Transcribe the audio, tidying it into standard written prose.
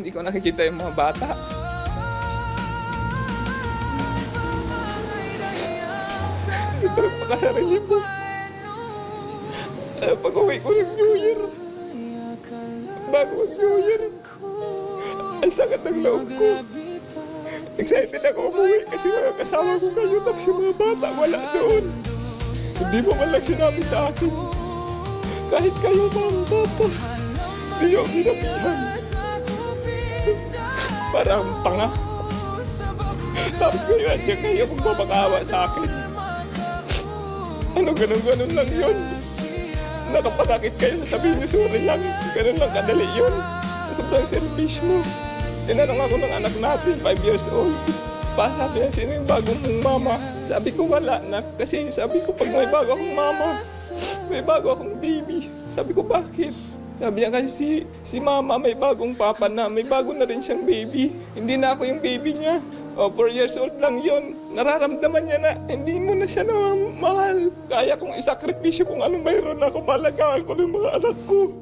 hindi ko nakikita yung mga bata. Sobrang pakasarili mo. Pag uwi ko ng New Year, bago ang New Year, ang sakit ng loob ko. Excited ako umuwi kasi mga kasama ko kayo, tapos yung mga bata wala doon. Hindi mo man lang sinabi sa akin, kahit kayo mga papa, hindi yung ginabihan. Parang tanga. Tapos ngayon, andyan kayo magmamakawa sa akin. Ano, ganun-ganun lang yun. Nakapanakit kayo, sasabihin niyo sorry lang. Ganun lang kadali yun. Sobrang selfish mo. Tinanong ako ng anak natin, 5 years old. Sabi niya, sino yung bagong mong mama? Sabi ko, wala na. Kasi sabi ko, pag may bago akong mama, may bago akong baby. Sabi ko, bakit? Sabi niya, kasi si mama may bagong papa na, may bago na rin siyang baby. Hindi na ako yung baby niya. 4 years old lang yun. Nararamdaman niya na hindi mo na siya na mahal. Kaya kong isakripisyo kung anong mayroon ako, malagaan ko ng mga anak ko.